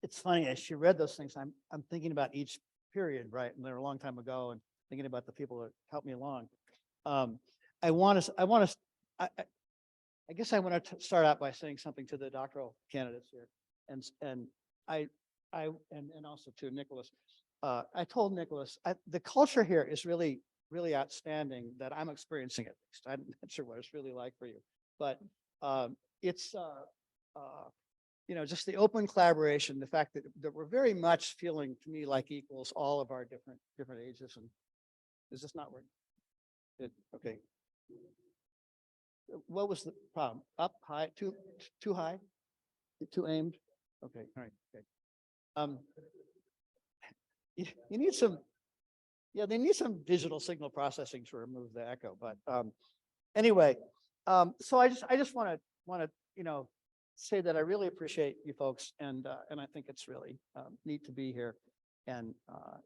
it's funny, as she read those things, I'm thinking about each period, right? And they're a long time ago, and thinking about the people that helped me along. I want to, I guess I want to start out by saying something to the doctoral candidates here, and I, and also to Nicholas. I told Nicholas, the culture here is really, really outstanding that I'm experiencing at least. I'm not sure what it's really like for you, but it's, just the open collaboration, the fact that we're very much feeling to me like equals, all of our different ages. And is this not working? Okay. What was the problem? Up, high, too high, too aimed? Okay, all right, okay. You need some, yeah, they need some digital signal processing to remove the echo. But anyway, so I just want to say that I really appreciate you folks, and I think it's really neat to be here, and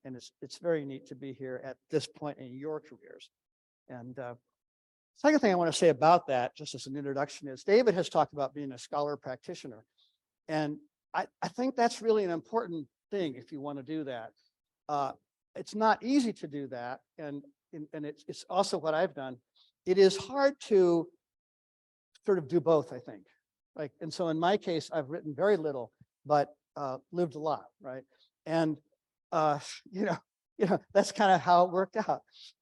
it's very neat to be here at this point in your careers. And second thing I want to say about that, just as an introduction, is David has talked about being a scholar practitioner, and I think that's really an important thing if you want to do that. It's not easy to do that, and it's also what I've done. It is hard to sort of do both, I think. And so in my case, I've written very little, but lived a lot, right? And that's kind of how it worked out.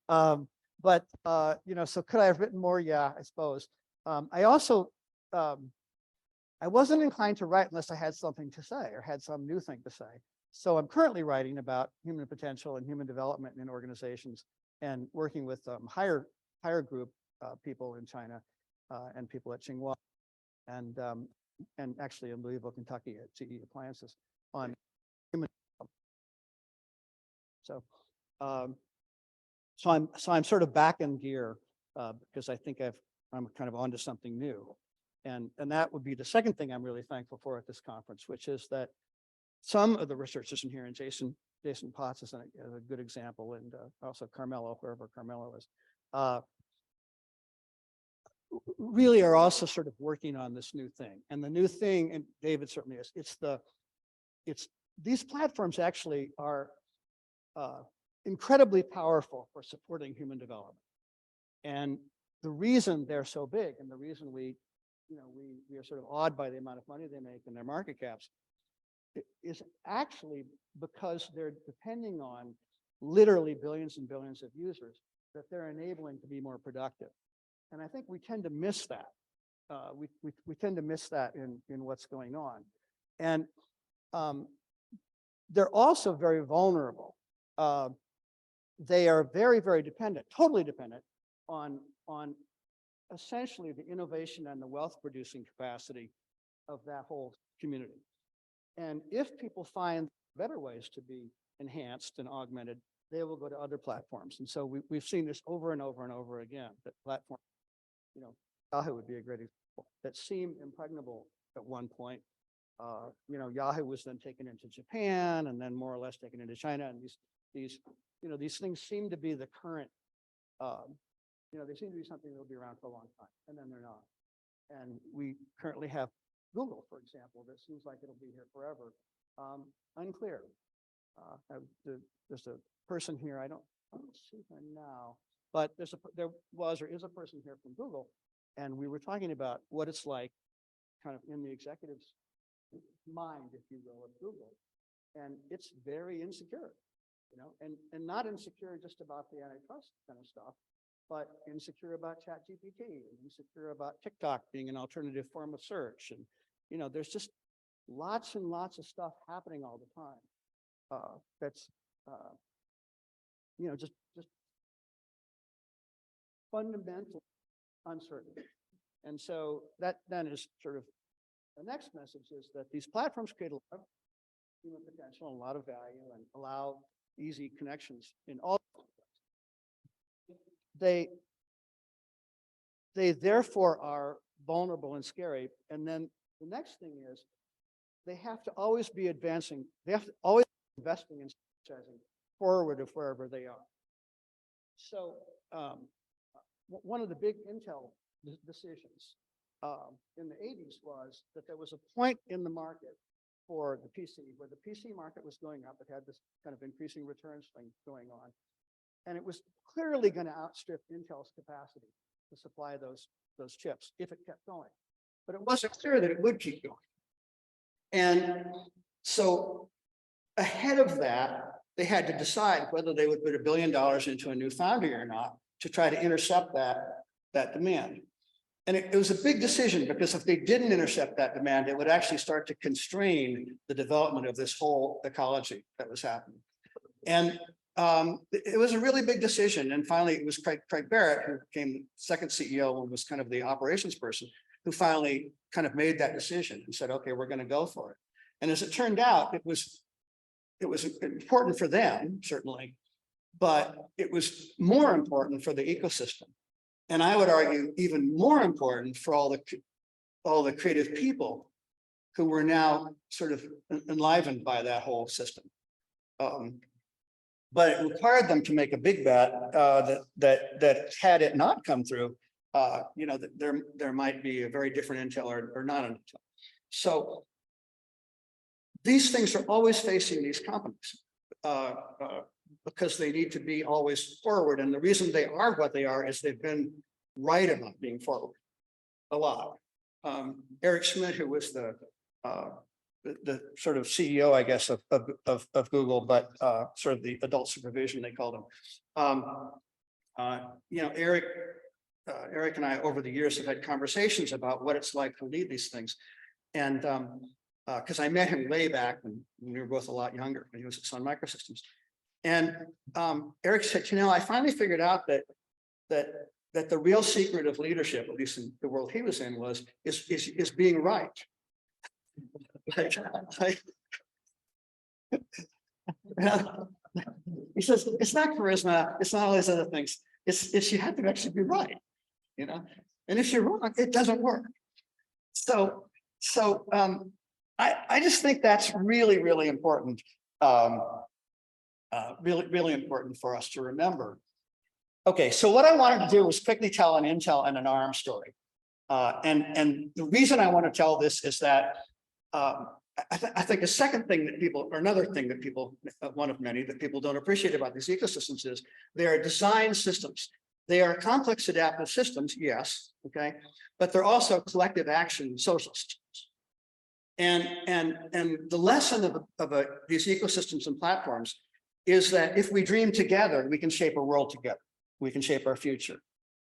So could I have written more? Yeah, I suppose. I also, I wasn't inclined to write unless I had something to say or had some new thing to say. So I'm currently writing about human potential and human development in organizations, and working with higher group people in China and people at Tsinghua, and actually in Louisville, Kentucky at GE Appliances on human development. So I'm sort of back in gear because I think I'm kind of onto something new, and that would be the second thing I'm really thankful for at this conference, which is that some of the researchers in here, and Jason Potts is a good example, and also Carmelo, wherever Carmelo is, really are also sort of working on this new thing. And the new thing, and David certainly is, it's these platforms actually are incredibly powerful for supporting human development. And the reason they're so big, and the reason we are sort of awed by the amount of money they make and their market caps, is actually because they're depending on literally billions and billions of users that they're enabling to be more productive. And I think we tend to miss that. We tend to miss that in what's going on. And they're also very vulnerable. They are very, very dependent, totally dependent on essentially the innovation and the wealth producing capacity of that whole community. And if people find better ways to be enhanced and augmented, they will go to other platforms. And so we've seen this over and over and over again, that platforms, Yahoo would be a great example, that seemed impregnable at one point. Yahoo was then taken into Japan, and then more or less taken into China. And these things seem to be the current, they seem to be something that will be around for a long time, and then they're not. And we currently have Google, for example, that seems like it'll be here forever. Unclear. There's a person here, I don't see her now, but there was or is a person here from Google, and we were talking about what it's like kind of in the executive's mind, if you will, of Google. And it's very insecure, and not insecure just about the antitrust kind of stuff, but insecure about ChatGPT, and insecure about TikTok being an alternative form of search. And, there's just lots and lots of stuff happening all the time that's, just fundamental uncertainty. And so that then is sort of the next message, is that these platforms create a lot of human potential and a lot of value, and allow easy connections in all. They therefore are vulnerable and scary. And then the next thing is they have to always be advancing. They have to always be investing in strategizing forward of wherever they are. So one of the big Intel decisions in the 80s was that there was a point in the market for the PC, where the PC market was going up. It had this kind of increasing returns thing going on. And it was clearly going to outstrip Intel's capacity to supply those chips if it kept going. But it wasn't clear that it would keep going. And so ahead of that, they had to decide whether they would put $1 billion into a new foundry or not to try to intercept that demand. And it was a big decision, because if they didn't intercept that demand, it would actually start to constrain the development of this whole ecology that was happening. And it was a really big decision. And finally, it was Craig Barrett, who became second CEO and was kind of the operations person, who finally kind of made that decision and said, okay, we're going to go for it. And as it turned out, it was important for them, certainly, but it was more important for the ecosystem. And I would argue even more important for all the creative people who were now sort of enlivened by that whole system. But it required them to make a big bet that had it not come through, that there might be a very different Intel or not an Intel. So these things are always facing these companies because they need to be always forward. And the reason they are what they are is they've been right about being forward a lot. Eric Schmidt, who was the sort of CEO, I guess, of Google, but sort of the adult supervision, they called him. Eric and I over the years have had conversations about what it's like to lead these things. And because I met him way back when we were both a lot younger, when he was at Sun Microsystems. And Eric said, I finally figured out that the real secret of leadership, at least in the world he was in, is being right. He says, it's not charisma, it's not all these other things. It's you have to actually be right, And if you're wrong, it doesn't work. So I just think that's really, really important. Really important for us to remember. Okay, so what I wanted to do was quickly tell an Intel and an ARM story. And the reason I want to tell this is that I think a second thing that people, or another thing that people, one of many that people don't appreciate about these ecosystems is they are design systems. They are complex adaptive systems, yes, okay, but they're also collective action social systems. And the lesson of these ecosystems and platforms is that if we dream together, we can shape a world together. We can shape our future.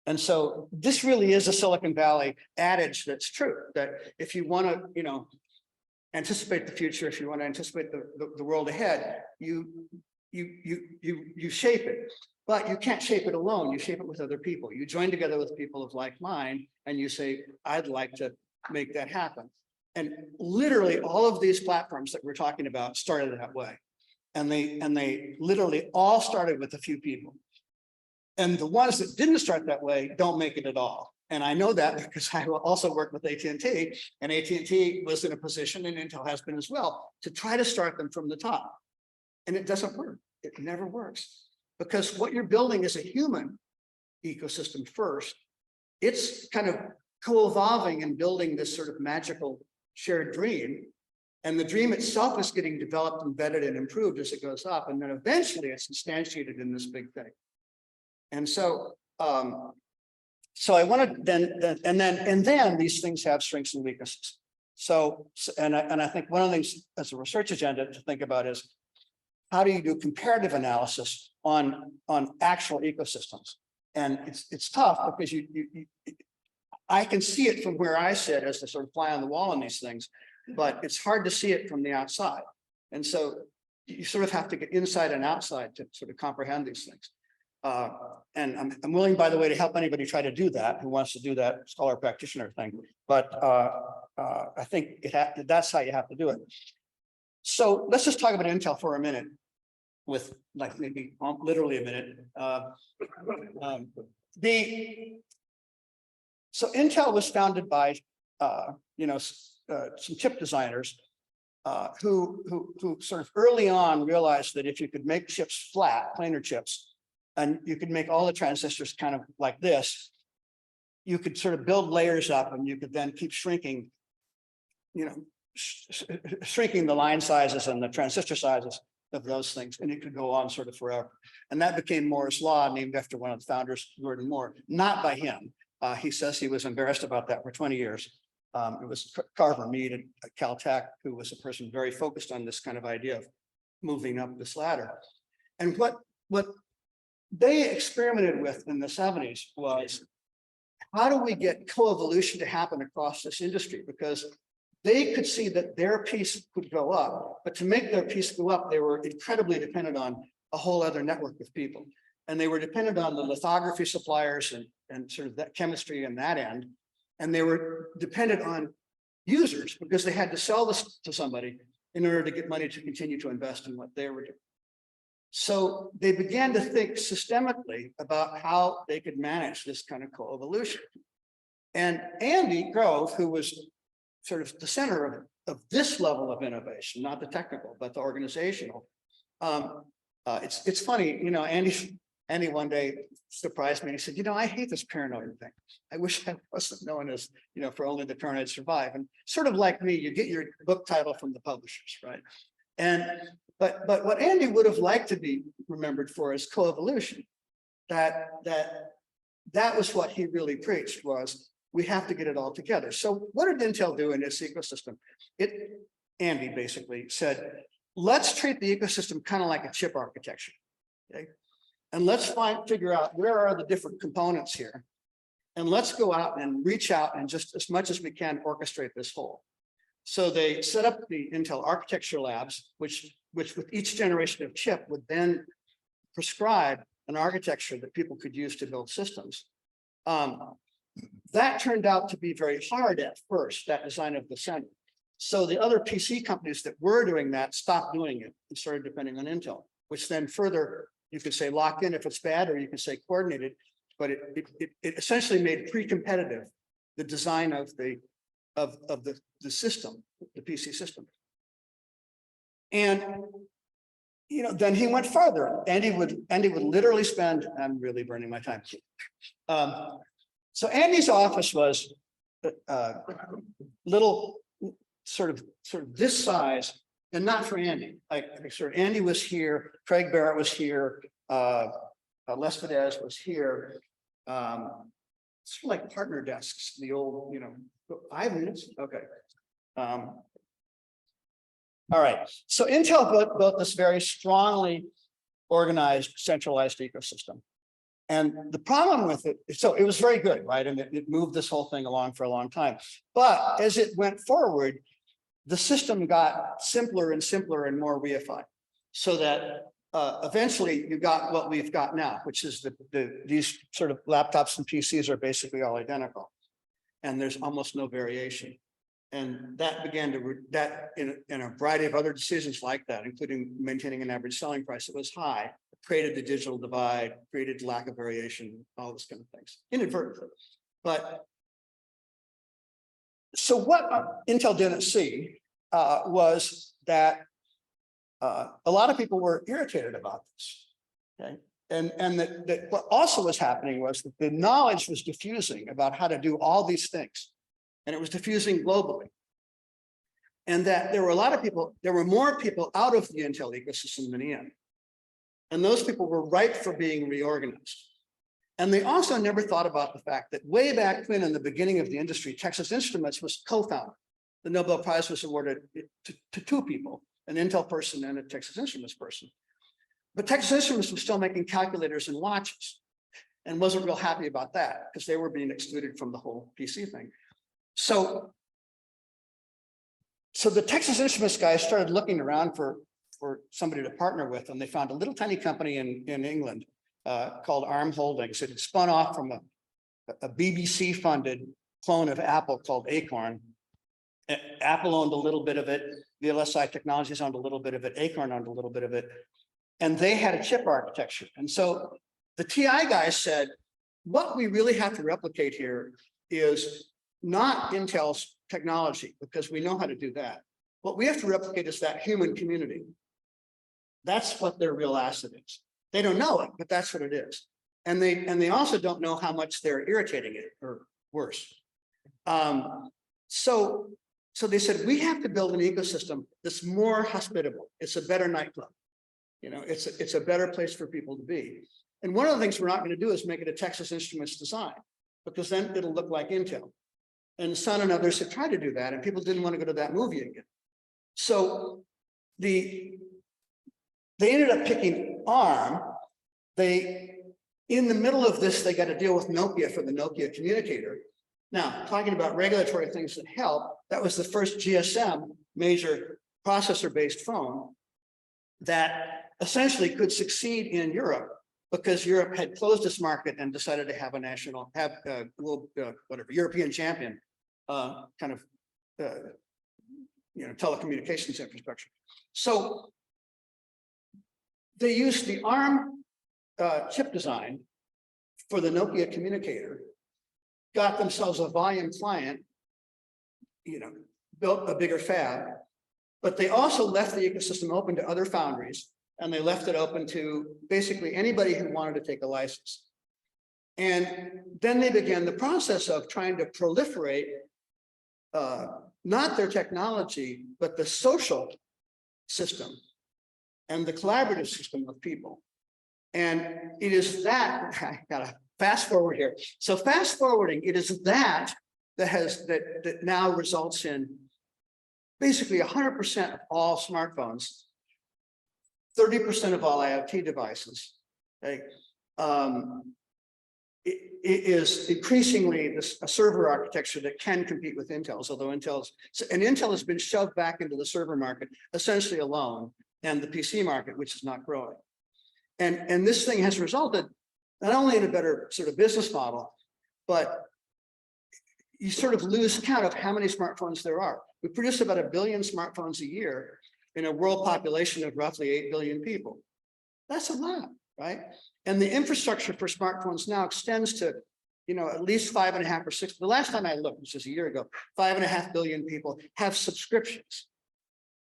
And so this really is a Silicon Valley adage that's true, that if you want to, anticipate the future, if you want to anticipate the world ahead, you shape it, but you can't shape it alone. You shape it with other people. You join together with people of like mind, and you say, I'd like to make that happen. And literally all of these platforms that we're talking about started that way. And they literally all started with a few people. And the ones that didn't start that way don't make it at all. And I know that because I also worked with AT&T, and AT&T was in a position, and Intel has been as well, to try to start them from the top. And it doesn't work. It never works. Because what you're building is a human ecosystem first. It's kind of co-evolving and building this sort of magical shared dream. And the dream itself is getting developed, embedded, and improved as it goes up. And then eventually it's instantiated in this big thing. And so, I want to then these things have strengths and weaknesses. So, and I think one of the things as a research agenda to think about is how do you do comparative analysis on actual ecosystems? And it's tough because I can see it from where I sit as the sort of fly on the wall in these things, but it's hard to see it from the outside. And so you sort of have to get inside and outside to sort of comprehend these things. And I'm willing, by the way, to help anybody try to do that who wants to do that scholar practitioner thing. But I think that's how you have to do it. So let's just talk about Intel for a minute, with like maybe literally a minute. So Intel was founded by some chip designers who sort of early on realized that if you could make chips flat, planar chips, and you could make all the transistors kind of like this, you could sort of build layers up, and you could then keep shrinking, shrinking the line sizes and the transistor sizes of those things, and it could go on sort of forever. And that became Moore's law, named after one of the founders, Gordon Moore, not by him. He says he was embarrassed about that for 20 years. It was Carver Mead at Caltech, who was a person very focused on this kind of idea of moving up this ladder. And what they experimented with in the 70s was, how do we get coevolution to happen across this industry? Because they could see that their piece could go up, but to make their piece go up, they were incredibly dependent on a whole other network of people. And they were dependent on the lithography suppliers and sort of that chemistry and that end. And they were dependent on users because they had to sell this to somebody in order to get money to continue to invest in what they were doing. So they began to think systemically about how they could manage this kind of coevolution. And Andy Grove, who was sort of the center of this level of innovation, not the technical, but the organizational. It's funny, you know, Andy one day surprised me and he said, you know, I hate this paranoid thing. I wish I wasn't known as, you know, for only the paranoid survive. And sort of like me, you get your book title from the publishers, right? But what Andy would have liked to be remembered for is coevolution. That was what he really preached, was we have to get it all together. So what did Intel do in its ecosystem? Andy basically said, let's treat the ecosystem kind of like a chip architecture, okay? And let's figure out where are the different components here. And let's go out and reach out and just as much as we can orchestrate this whole. So they set up the Intel architecture labs, which with each generation of chip would then prescribe an architecture that people could use to build systems. That turned out to be very hard at first, that design of the center. So the other PC companies that were doing that stopped doing it and started depending on Intel, which then further, you could say locked in if it's bad, or you can say coordinated, but it essentially made pre-competitive the design of the system, the PC system. And you know, then he went further. Andy would literally spend, I'm really burning my time. So Andy's office was little sort of this size, and not for Andy. Like sort of Andy was here, Craig Barrett was here, Les Fidesz was here. Sort of like partner desks, the old, you know, 5 minutes. Okay. All right. So Intel built this very strongly organized, centralized ecosystem. And the problem with it, so it was very good, right? And it moved this whole thing along for a long time. But as it went forward, the system got simpler and simpler and more reified, so that eventually you got what we've got now, which is these sort of laptops and PCs are basically all identical, and there's almost no variation. And that began to, in a variety of other decisions like that, including maintaining an average selling price that was high, created the digital divide, created lack of variation, all those kind of things, inadvertently. But so what Intel didn't see was that a lot of people were irritated about this, okay? And that what also was happening was that the knowledge was diffusing about how to do all these things. And it was diffusing globally. And that there were a lot of people, there were more people out of the Intel ecosystem than in. And those people were ripe for being reorganized. And they also never thought about the fact that way back when in the beginning of the industry, Texas Instruments was co-founded. The Nobel Prize was awarded to 2 people, an Intel person and a Texas Instruments person. But Texas Instruments was still making calculators and watches and wasn't real happy about that because they were being excluded from the whole PC thing. So the Texas Instruments guys started looking around for somebody to partner with, and they found a little tiny company in England called ARM Holdings. It had spun off from a BBC-funded clone of Apple called Acorn. Apple owned a little bit of it. VLSI Technologies owned a little bit of it. Acorn owned a little bit of it. And they had a chip architecture. And so the TI guys said, what we really have to replicate here is not Intel's technology, because we know how to do that. What we have to replicate is that human community. That's what their real asset is. They don't know it, but that's what it is. And they also don't know how much they're irritating it, or worse. So So they said, we have to build an ecosystem that's more hospitable. It's a better nightclub. It's a better place for people to be. And one of the things we're not going to do is make it a Texas Instruments design, because then it'll look like Intel. And Sun and others have tried to do that, and people didn't want to go to that movie again. So they ended up picking ARM. In the middle of this, they got to deal with Nokia for the Nokia communicator. Now, talking about regulatory things that help, that was the first GSM major processor-based phone that essentially could succeed in Europe, because Europe had closed its market and decided to have a global, European champion kind of telecommunications infrastructure. So they used the ARM chip design for the Nokia communicator, got themselves a volume client, built a bigger fab, but they also left the ecosystem open to other foundries, and they left it open to basically anybody who wanted to take a license. And then they began the process of trying to proliferate not their technology, but the social system and the collaborative system of people. And it is that, I gotta fast forward here. So fast forwarding, it is that now results in basically 100% of all smartphones, 30% of all IoT devices. Okay? It is increasingly a server architecture that can compete with Intel's, although Intel has been shoved back into the server market essentially alone, and the PC market, which is not growing. And this thing has resulted not only in a better sort of business model, but you sort of lose count of how many smartphones there are. We produce about 1 billion smartphones a year in a world population of roughly 8 billion people. That's a lot, right? And the infrastructure for smartphones now extends to, at least 5.5 or 6. The last time I looked, which was a year ago, 5.5 billion people have subscriptions.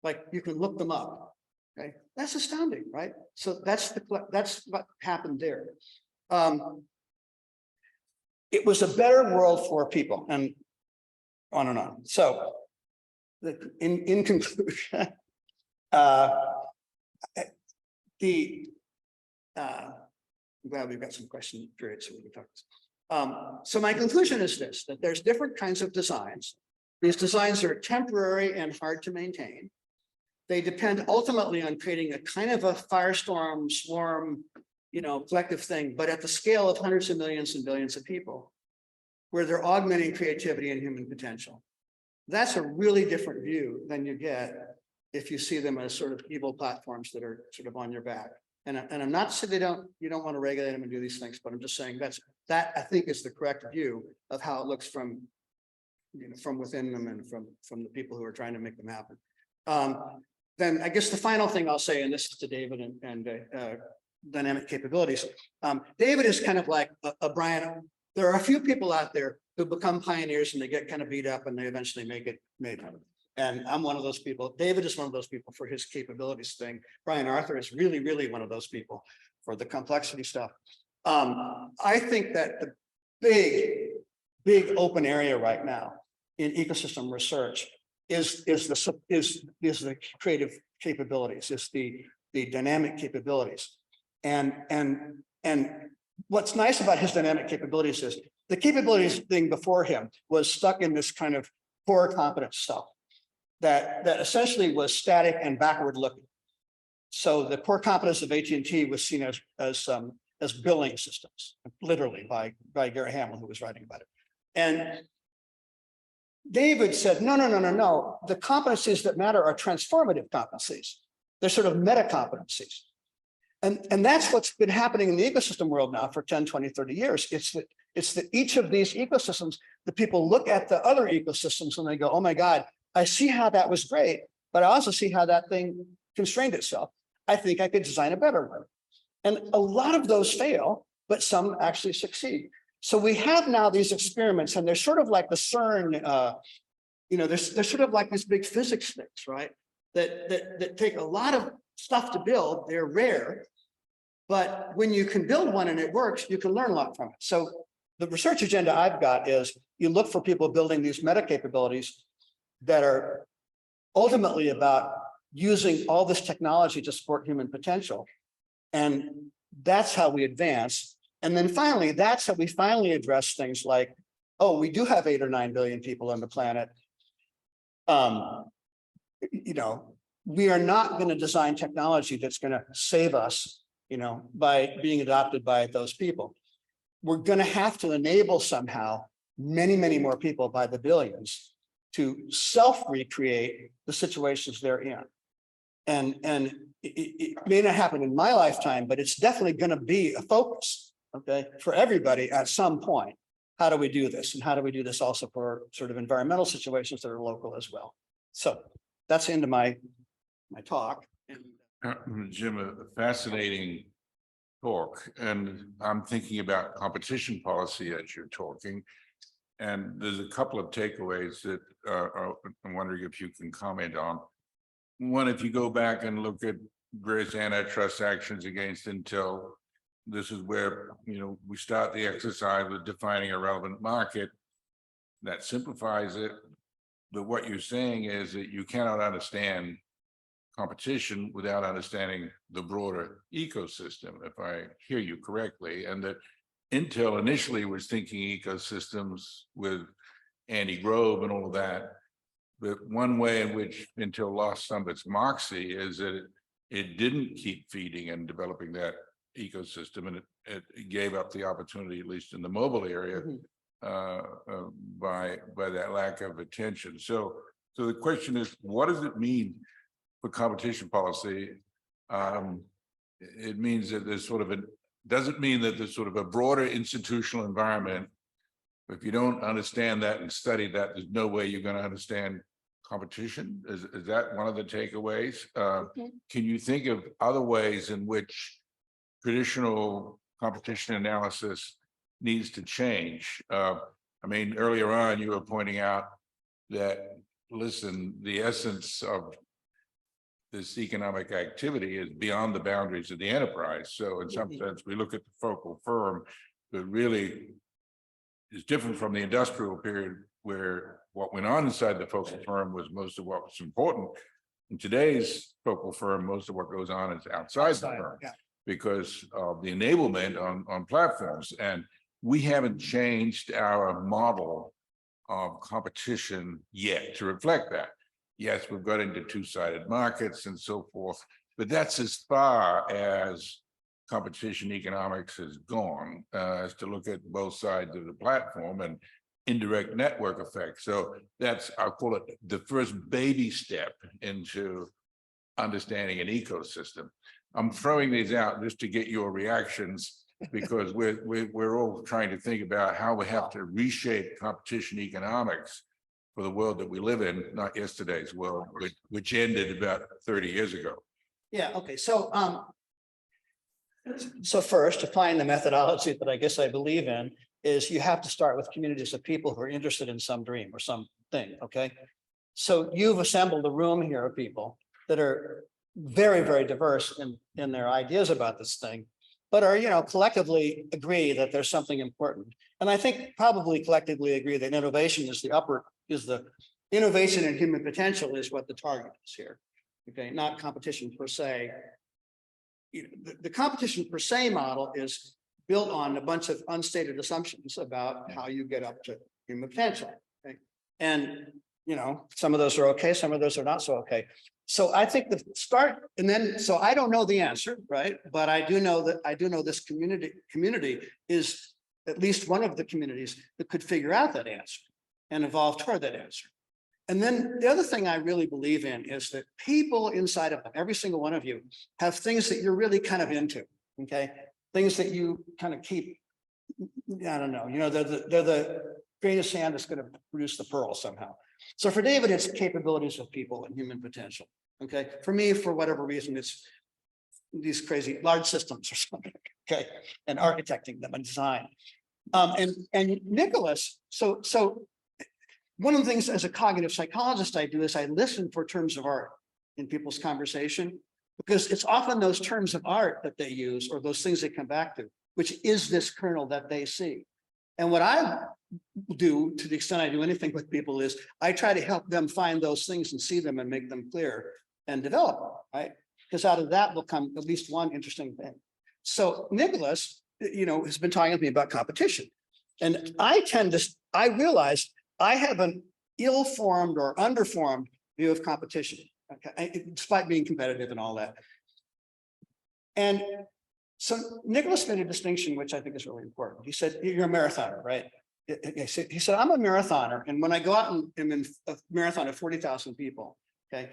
Like, you can look them up. Okay, that's astounding, right? So that's what happened there. It was a better world for people, and on and on. So, in conclusion, I'm glad we've got some question periods so we can talk. So my conclusion is this: that there's different kinds of designs. These designs are temporary and hard to maintain. They depend ultimately on creating a kind of a firestorm, swarm, collective thing, but at the scale of hundreds of millions and billions of people, where they're augmenting creativity and human potential. That's a really different view than you get if you see them as sort of evil platforms that are sort of on your back. And I'm not saying you don't want to regulate them and do these things, but I'm just saying that I think is the correct view of how it looks from within them and from the people who are trying to make them happen. Then I guess the final thing I'll say, and this is to David and dynamic capabilities. David is kind of like a Brian. There are a few people out there who become pioneers and they get kind of beat up and they eventually make it. And I'm one of those people. David is one of those people for his capabilities thing. Brian Arthur is really, really one of those people for the complexity stuff. I think that the big open area right now in ecosystem research is the creative capabilities, is the dynamic capabilities. And what's nice about his dynamic capabilities is the capabilities thing before him was stuck in this kind of core competence stuff that essentially was static and backward looking. So the core competence of AT&T was seen as billing systems, literally by Gary Hamel, who was writing about it. And David said, no. The competencies that matter are transformative competencies. They're sort of meta competencies. And that's what's been happening in the ecosystem world now for 10, 20, 30 years. It's that each of these ecosystems, the people look at the other ecosystems and they go, oh my God, I see how that was great, but I also see how that thing constrained itself. I think I could design a better one. And a lot of those fail, but some actually succeed. So we have now these experiments, and they're sort of like the CERN, they're sort of like these big physics things, right? That take a lot of stuff to build. They're rare, but when you can build one and it works, you can learn a lot from it. So the research agenda I've got is you look for people building these meta capabilities that are ultimately about using all this technology to support human potential. And that's how we advance. And then finally, that's how we finally address things like, oh, we do have 8 or 9 billion people on the planet. You know, we are not going to design technology that's going to save us, you know, by being adopted by those people. We're going to have to enable somehow many, many more people by the billions to self-recreate the situations they're in. And it may not happen in my lifetime, but it's definitely going to be a focus, okay, for everybody at some point. How do we do this? And how do we do this also for sort of environmental situations that are local as well? So that's the end of my talk. Jim, a fascinating talk, and I'm thinking about competition policy as you're talking. And there's a couple of takeaways that I'm wondering if you can comment on. One, if you go back and look at various antitrust actions against Intel, this is where, you know, we start the exercise with defining a relevant market. That simplifies it. But what you're saying is that you cannot understand competition without understanding the broader ecosystem, if I hear you correctly, and that Intel initially was thinking ecosystems with Andy Grove and all of that. But one way in which Intel lost some of its moxie is that it didn't keep feeding and developing that ecosystem, and it gave up the opportunity, at least in the mobile area, by that lack of attention. So the question is, what does it mean for competition policy? It means that there's sort of doesn't mean that there's sort of a broader institutional environment. If you don't understand that and study that, there's no way you're going to understand competition. Is that one of the takeaways? Can you think of other ways in which traditional competition analysis needs to change? I mean, earlier on, you were pointing out that, listen, the essence of this economic activity is beyond the boundaries of the enterprise. So in some sense, we look at the focal firm, but really is different from the industrial period, where what went on inside the focal firm was most of what was important. In today's focal firm, most of what goes on is outside the firm, because of the enablement on platforms. And we haven't changed our model of competition yet to reflect that. Yes, we've got into two-sided markets and so forth, but that's as far as competition economics has gone, as to look at both sides of the platform and indirect network effects. So that's, I'll call it the first baby step into understanding an ecosystem. I'm throwing these out just to get your reactions, because we're all trying to think about how we have to reshape competition economics for the world that we live in, not yesterday's world, which ended about 30 years ago. Yeah, okay. So first, to find the methodology that I guess I believe in is you have to start with communities of people who are interested in some dream or something, okay? So you've assembled a room here of people that are very, very diverse in their ideas about this thing, but are, you know, collectively agree that there's something important. And I think probably collectively agree that innovation is the innovation and human potential is what the target is here. Okay, not competition per se. You know, the competition per se model is built on a bunch of unstated assumptions about how you get up to human potential. Okay? And, you know, some of those are okay, some of those are not so okay. So I think the start, and then, so I don't know the answer, right? But I do know this community is at least one of the communities that could figure out that answer and evolve toward that answer. And then the other thing I really believe in is that people inside of every single one of you have things that you're really kind of into, okay? Things that you kind of keep, I don't know, you know, they're the grain of sand that's going to produce the pearl somehow. So for David, it's capabilities of people and human potential, okay? For me, for whatever reason, it's these crazy large systems or something, okay? And architecting them and design. And Nicholas, so one of the things as a cognitive psychologist I do is I listen for terms of art in people's conversation, because it's often those terms of art that they use or those things they come back to, which is this kernel that they see. And what I do, to the extent I do anything with people, is I try to help them find those things and see them and make them clear and develop them, right? Because out of that will come at least one interesting thing. So Nicholas, has been talking with me about competition. And I realized I have an ill-formed or underformed view of competition, okay, despite being competitive and all that. And so Nicholas made a distinction, which I think is really important. He said, you're a marathoner, right? He said, I'm a marathoner. And when I go out and am in a marathon of 40,000 people, okay,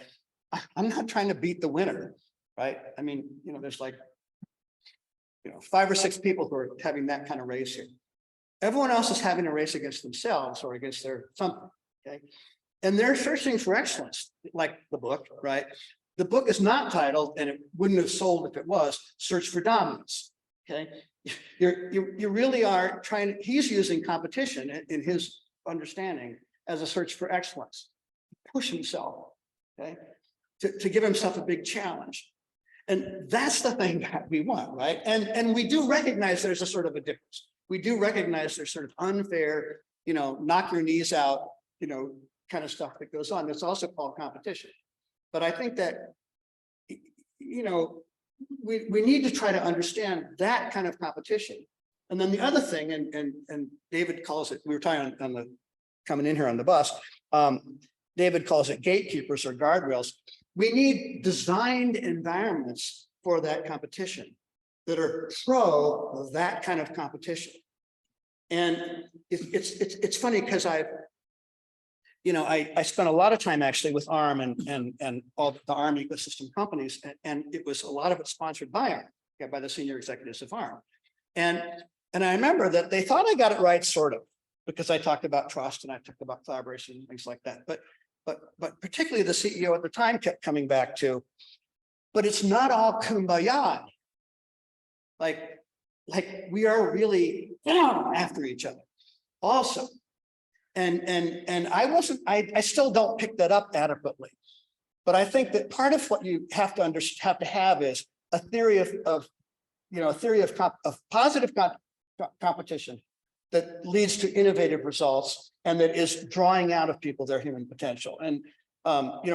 I'm not trying to beat the winner, right? I mean, there's like, 5 or 6 people who are having that kind of race here. Everyone else is having a race against themselves or against their something, okay? And they're searching for excellence, like the book, right? The book is not titled, and it wouldn't have sold if it was, Search for Dominance, okay? You really are trying, he's using competition in his understanding as a search for excellence, push himself, okay? To give himself a big challenge. And that's the thing that we want, right? And we do recognize there's a sort of a difference. We do recognize there's sort of unfair, knock your knees out, kind of stuff that goes on. That's also called competition. But I think that, we need to try to understand that kind of competition. And then the other thing, and David calls it, we were talking on the coming in here on the bus, David calls it gatekeepers or guardrails. We need designed environments for that competition that are pro that kind of competition. And it's funny because I spent a lot of time actually with ARM and all the ARM ecosystem companies, and it was a lot of it sponsored by ARM, okay, by the senior executives of ARM. And I remember that they thought I got it right, sort of, because I talked about trust and I talked about collaboration and things like that. But particularly the CEO at the time kept coming back to, but it's not all kumbaya. Like we are really after each other also. And I still don't pick that up adequately. But I think that part of what you have to have is a theory of positive competition that leads to innovative results and that is drawing out of people their human potential. And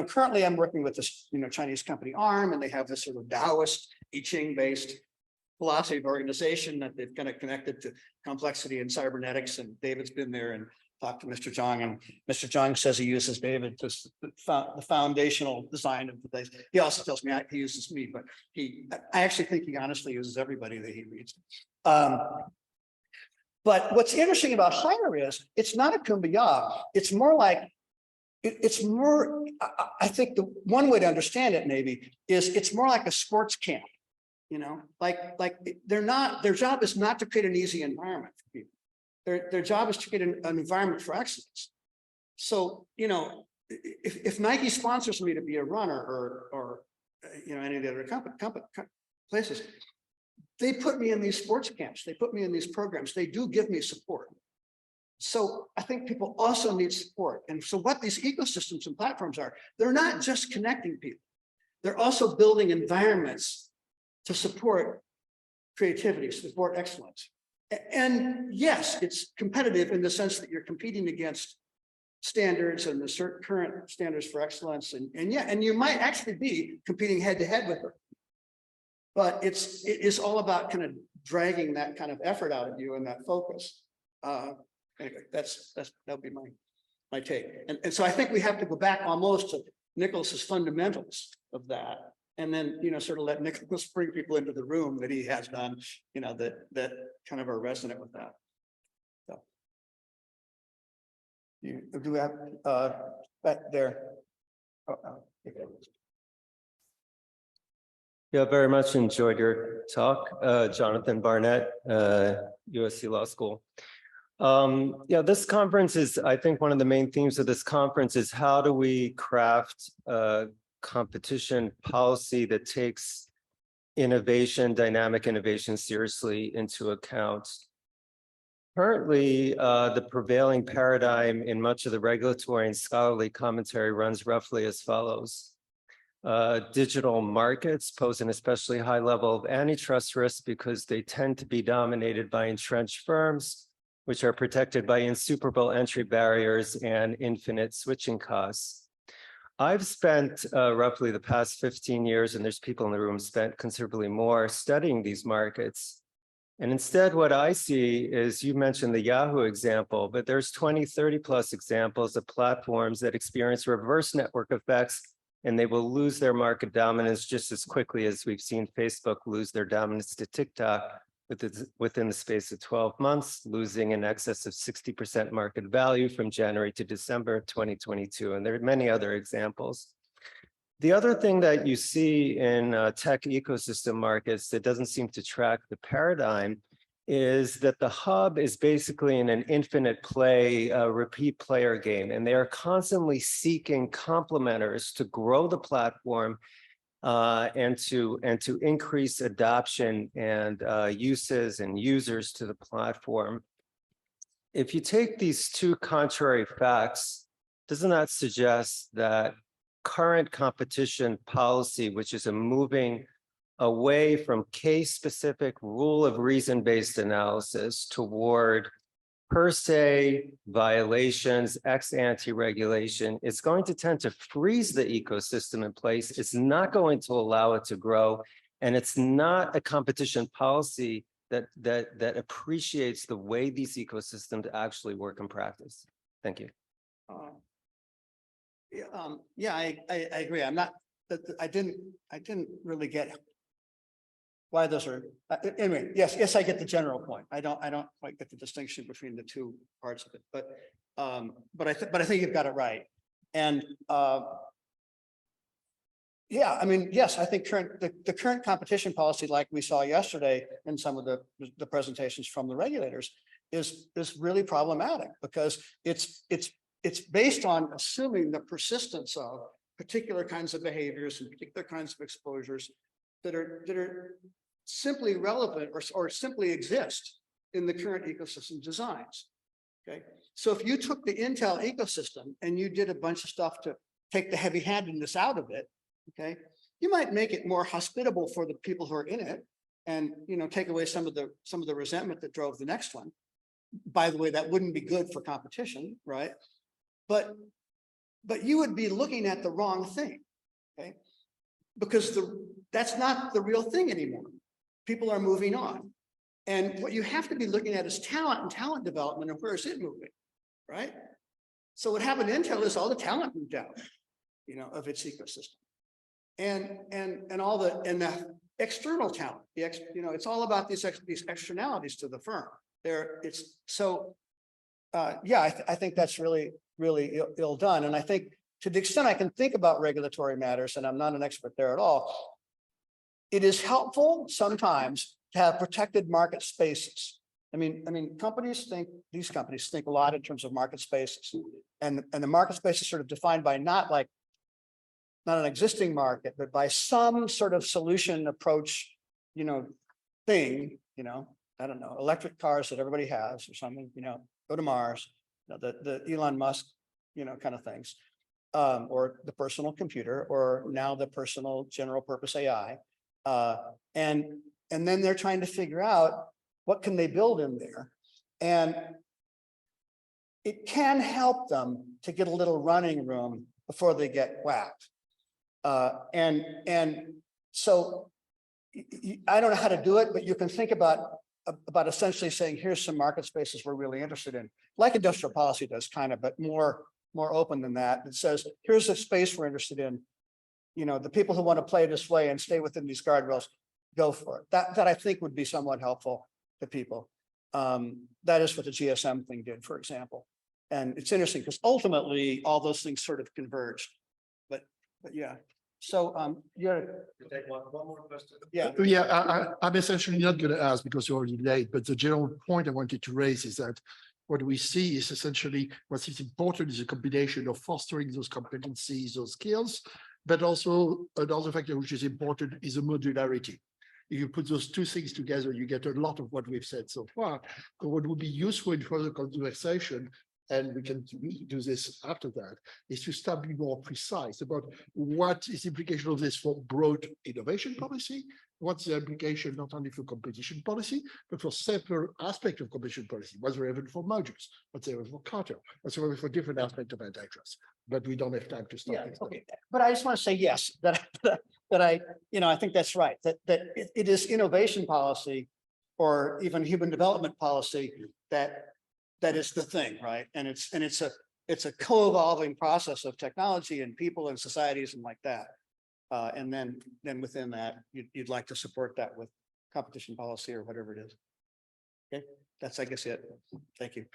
currently I'm working with this Chinese company ARM, and they have this sort of Taoist, I Ching based philosophy of organization that they've kind of connected to complexity and cybernetics. And David's been there and talked to Mr. Zhang, and Mr. Zhang says he uses David to the foundational design of the place. He also tells me he uses me, but I actually think he honestly uses everybody that he reads. But what's interesting about Hire is it's not a kumbaya. It's more like, I think the one way to understand it maybe is it's more like a sports camp, like their job is not to create an easy environment for people. Their job is to create an environment for excellence. So, if Nike sponsors me to be a runner or any of the other places, they put me in these sports camps. They put me in these programs. They do give me support. So I think people also need support. And so what these ecosystems and platforms are, they're not just connecting people. They're also building environments to support creativity, support excellence. And yes, it's competitive in the sense that you're competing against standards and the certain current standards for excellence. And you might actually be competing head to head with them. But it is all about kind of dragging that kind of effort out of you and that focus. Anyway, that'll be my take. And so I think we have to go back almost to Nicholas's fundamentals of that. And then, sort of let Nicholas bring people into the room that he has done, that kind of are resonant with that. So, do we have back there? Okay. Yeah, very much enjoyed your talk, Jonathan Barnett, USC Law School. This conference is, I think one of the main themes of this conference is how do we craft competition policy that takes innovation, dynamic innovation seriously into account. Currently, the prevailing paradigm in much of the regulatory and scholarly commentary runs roughly as follows. Digital markets pose an especially high level of antitrust risk because they tend to be dominated by entrenched firms which are protected by insuperable entry barriers and infinite switching costs. I've spent roughly the past 15 years, and there's people in the room spent considerably more studying these markets. And instead, what I see is, you mentioned the Yahoo example, but there's 20, 30 plus examples of platforms that experience reverse network effects, and they will lose their market dominance just as quickly as we've seen Facebook lose their dominance to TikTok within the space of 12 months, losing in excess of 60% market value from January to December 2022. And there are many other examples. The other thing that you see in tech ecosystem markets that doesn't seem to track the paradigm is that the hub is basically in an infinite play, repeat player game, and they are constantly seeking complementers to grow the platform and to increase adoption and uses and users to the platform. If you take these two contrary facts, doesn't that suggest that current competition policy, which is a moving away from case-specific rule of reason-based analysis toward per se violations, ex-ante regulation, is going to tend to freeze the ecosystem in place. It's not going to allow it to grow, and it's not a competition policy that appreciates the way these ecosystems actually work in practice. Thank you. Yeah, I agree. I didn't really get why those are, anyway, yes, I get the general point. I don't quite get the distinction between the two parts of it, but I think you've got it right. And yeah, I mean, yes, I think the current competition policy, like we saw yesterday in some of the presentations from the regulators, is really problematic, because it's based on assuming the persistence of particular kinds of behaviors and particular kinds of exposures that are simply relevant or simply exist in the current ecosystem designs. Okay, so if you took the Intel ecosystem and you did a bunch of stuff to take the heavy-handedness out of it, okay, you might make it more hospitable for the people who are in it, and take away some of the resentment that drove the next one. By the way, that wouldn't be good for competition, right? But you would be looking at the wrong thing, okay? Because that's not the real thing anymore. People are moving on. And what you have to be looking at is talent and talent development, and where is it moving, right? So what happened to Intel is all the talent moved out, of its ecosystem. And all the external talent, it's all about these externalities to the firm. Yeah, I think that's really ill done. And I think, to the extent I can think about regulatory matters, and I'm not an expert there at all, it is helpful sometimes to have protected market spaces. I mean, these companies think a lot in terms of market spaces, and the market space is sort of defined by not an existing market, but by some sort of solution approach, thing, I don't know, electric cars that everybody has or something, go to Mars, the Elon Musk, kind of things, or the personal computer, or now the personal general purpose AI. And then they're trying to figure out what can they build in there. And it can help them to get a little running room before they get whacked. And so I don't know how to do it, but you can think about essentially saying, here's some market spaces we're really interested in, like industrial policy does, kind of, but more open than that. It says, here's a space we're interested in. The people who want to play this way and stay within these guardrails, go for it. That I think would be somewhat helpful to people. That is what the GSM thing did, for example. And it's interesting because ultimately all those things sort of converged. But yeah. So take one more question. Yeah. I'm essentially not going to ask because you're already late, but the general point I wanted to raise is that what we see is essentially what is important is a combination of fostering those competencies, those skills, but also another factor which is important is the modularity. If you put those two things together, you get a lot of what we've said so far. But what would be useful in further conversation and we can do this after that, is to start being more precise about what is the implication of this for broad innovation policy, what's the implication not only for competition policy, but for several aspects of competition policy, what's relevant for mergers, what's relevant for cartel, what's relevant for different aspects of antitrust. But we don't have time to start. Yeah, okay, but I just want to say yes, that I, I think that's right, that it is innovation policy or even human development policy that is the thing, right? And it's a co-evolving process of technology and people and societies and like that. And then within that, you'd like to support that with competition policy or whatever it is. Okay, that's, I guess, it. Thank you.